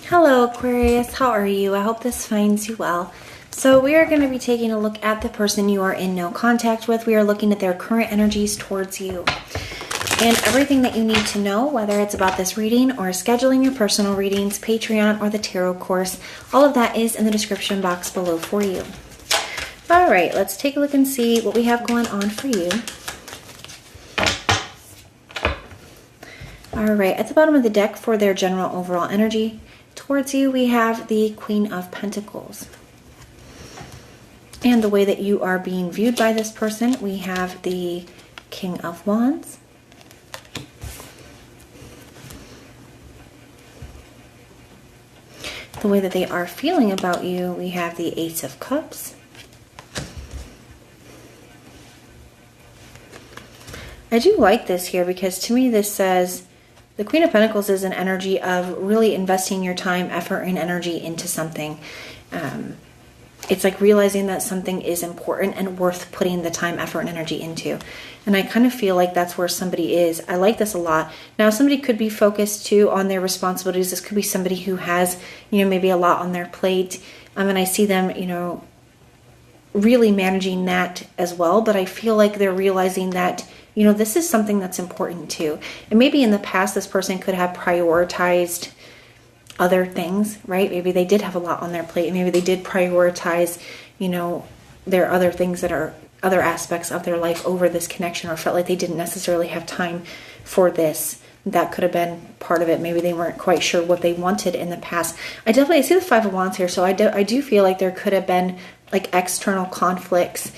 Hello Aquarius, how are you? I hope this finds you well. So we are going to be taking a look at the person you are in no contact with. We are looking at their current energies towards you. And everything that you need to know, whether it's about this reading or scheduling your personal readings, Patreon, or the tarot course, all of that is in the description box below for you. All right, let's take a look and see what we have going on for you. All right, at the bottom of the deck for their general overall energy towards you, we have the Queen of Pentacles. And the way that you are being viewed by this person, we have the King of Wands. The way that they are feeling about you, we have the Ace of Cups. I do like this here because to me this says the Queen of Pentacles is an energy of really investing your time, effort, and energy into something. It's like realizing that something is important and worth putting the time, effort, and energy into. And I kind of feel like that's where somebody is. I like this a lot. Now, somebody could be focused too on their responsibilities. This could be somebody who has, maybe a lot on their plate. And I see them, really managing that as well. But I feel like they're realizing that, this is something that's important too. And maybe in the past, this person could have prioritized other things, right? Maybe they did have a lot on their plate. Maybe they did prioritize, their other things that are other aspects of their life over this connection, or felt like they didn't necessarily have time for this. That could have been part of it. Maybe they weren't quite sure what they wanted in the past. I see the Five of Wands here. So I do feel like there could have been like external conflicts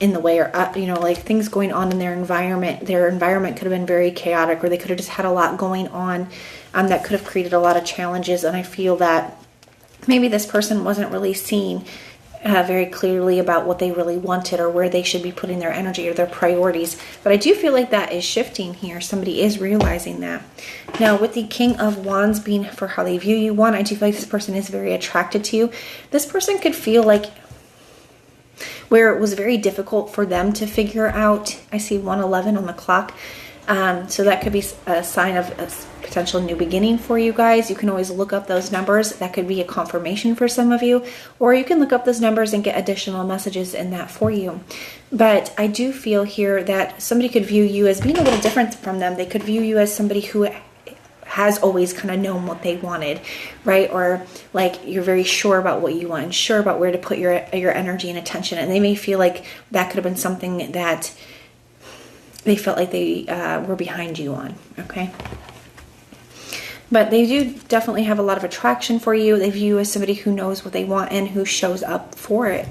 in the way, or like things going on in their environment. Their environment could have been very chaotic, or they could have just had a lot going on that could have created a lot of challenges. And I feel that maybe this person wasn't really seeing very clearly about what they really wanted or where they should be putting their energy or their priorities. But I do feel like that is shifting here. Somebody is realizing that. Now, with the King of Wands being for how they view you, I do feel like this person is very attracted to you. This person could feel like where it was very difficult for them to figure out. I see 1:11 on the clock. So that could be a sign of a potential new beginning for you guys. You can always look up those numbers. That could be a confirmation for some of you, or you can look up those numbers and get additional messages in that for you. But I do feel here that somebody could view you as being a little different from them. They could view you as somebody who has always kind of known what they wanted, right? Or like you're very sure about what you want and sure about where to put your energy and attention. And they may feel like that could have been something that they felt like they were behind you on, okay? But they do definitely have a lot of attraction for you. They view you as somebody who knows what they want and who shows up for it.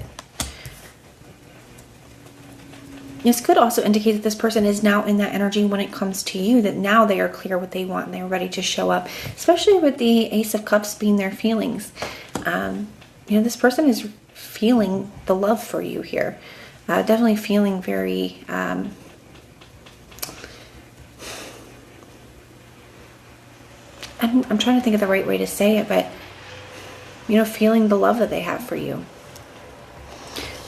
This could also indicate that this person is now in that energy when it comes to you, that now they are clear what they want and they're ready to show up, especially with the Ace of Cups being their feelings. This person is feeling the love for you here. Definitely feeling very... I'm trying to think of the right way to say it, but, feeling the love that they have for you.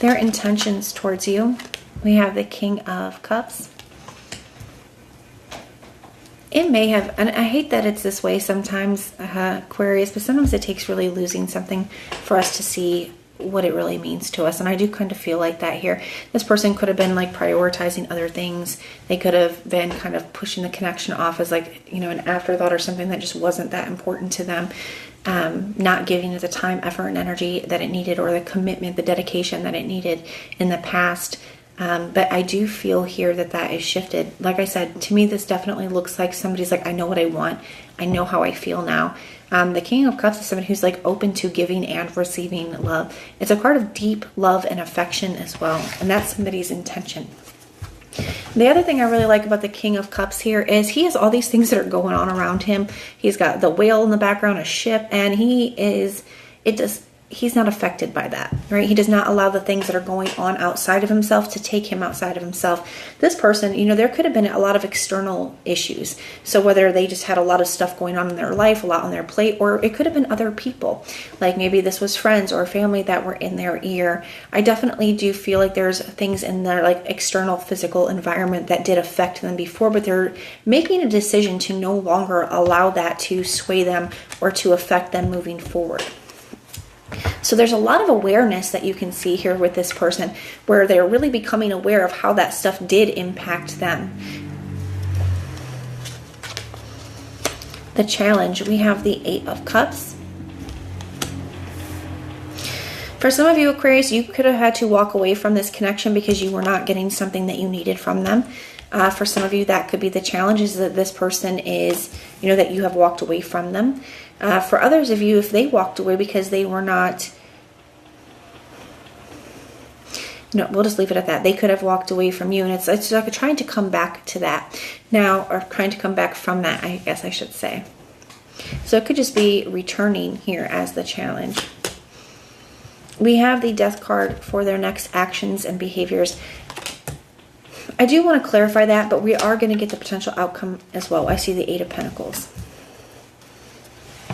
Their intentions towards you, we have the King of Cups. It may have, and I hate that it's this way sometimes, Aquarius, but sometimes it takes really losing something for us to see what it really means to us. And I do kind of feel like that here. This person could have been like prioritizing other things. They could have been kind of pushing the connection off as like, an afterthought or something that just wasn't that important to them. Not giving it the time, effort, and energy that it needed, or the commitment, the dedication that it needed in the past. But I do feel here that is shifted. Like I said, to me, this definitely looks like somebody's like, I know what I want. I know how I feel now. The King of Cups is somebody who's like open to giving and receiving love. It's a card of deep love and affection as well. And that's somebody's intention. The other thing I really like about the King of Cups here is he has all these things that are going on around him. He's got the whale in the background, a ship, and he's not affected by that, right? He does not allow the things that are going on outside of himself to take him outside of himself. This person, there could have been a lot of external issues. So whether they just had a lot of stuff going on in their life, a lot on their plate, or it could have been other people. Like maybe this was friends or family that were in their ear. I definitely do feel like there's things in their like external physical environment that did affect them before, but they're making a decision to no longer allow that to sway them or to affect them moving forward. So there's a lot of awareness that you can see here with this person where they're really becoming aware of how that stuff did impact them. The challenge, we have the 8 of Cups. For some of you, Aquarius, you could have had to walk away from this connection because you were not getting something that you needed from them. For some of you, that could be the challenge, is that this person is, that you have walked away from them. For others of you, if they walked away because they were not, we'll just leave it at that. They could have walked away from you, and it's like trying to come back to that now, or trying to come back from that, I guess I should say. So it could just be returning here as the challenge. We have the Death card for their next actions and behaviors. I do want to clarify that, but we are going to get the potential outcome as well. I see the 8 of Pentacles.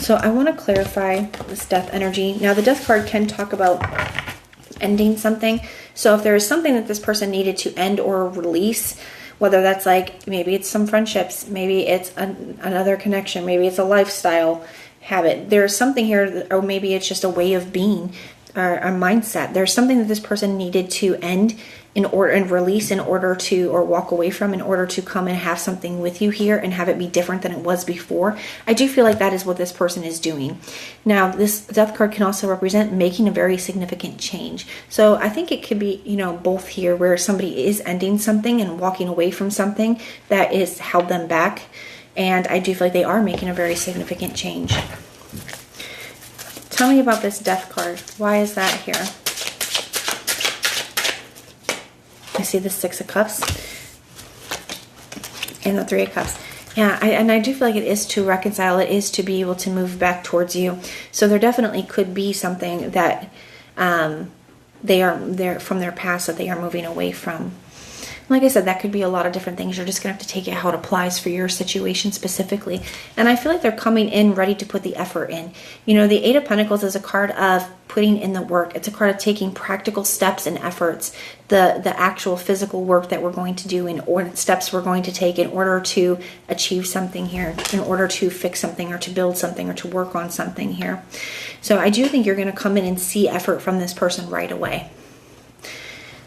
So I want to clarify this death energy. Now, the Death card can talk about ending something. So if there is something that this person needed to end or release, whether that's like, maybe it's some friendships, maybe it's another connection, maybe it's a lifestyle habit. There's something here, or maybe it's just a way of being, or a mindset. There's something that this person needed to end in order and release in order to, or walk away from in order to come and have something with you here and have it be different than it was before. I do feel like that is what this person is doing. Now, this Death card can also represent making a very significant change. So I think it could be, both here, where somebody is ending something and walking away from something that is held them back. And I do feel like they are making a very significant change. Tell me about this Death card. Why is that here? I see the 6 of Cups and the 3 of Cups. Yeah, and I do feel like it is to reconcile. It is to be able to move back towards you. So there definitely could be something that they are from their past that they are moving away from. Like I said, that could be a lot of different things. You're just going to have to take it how it applies for your situation specifically. And I feel like they're coming in ready to put the effort in. The 8 of Pentacles is a card of putting in the work. It's a card of taking practical steps and efforts. The actual physical work that we're going to do or steps we're going to take in order to achieve something here, in order to fix something or to build something or to work on something here. So I do think you're going to come in and see effort from this person right away.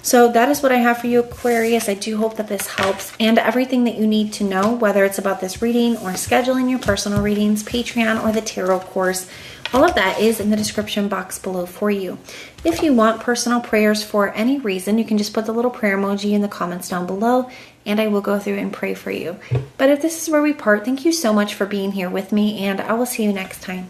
So that is what I have for you, Aquarius. I do hope that this helps. And everything that you need to know, whether it's about this reading or scheduling your personal readings, Patreon, or the tarot course, all of that is in the description box below for you. If you want personal prayers for any reason, you can just put the little prayer emoji in the comments down below, and I will go through and pray for you. But if this is where we part, thank you so much for being here with me, and I will see you next time.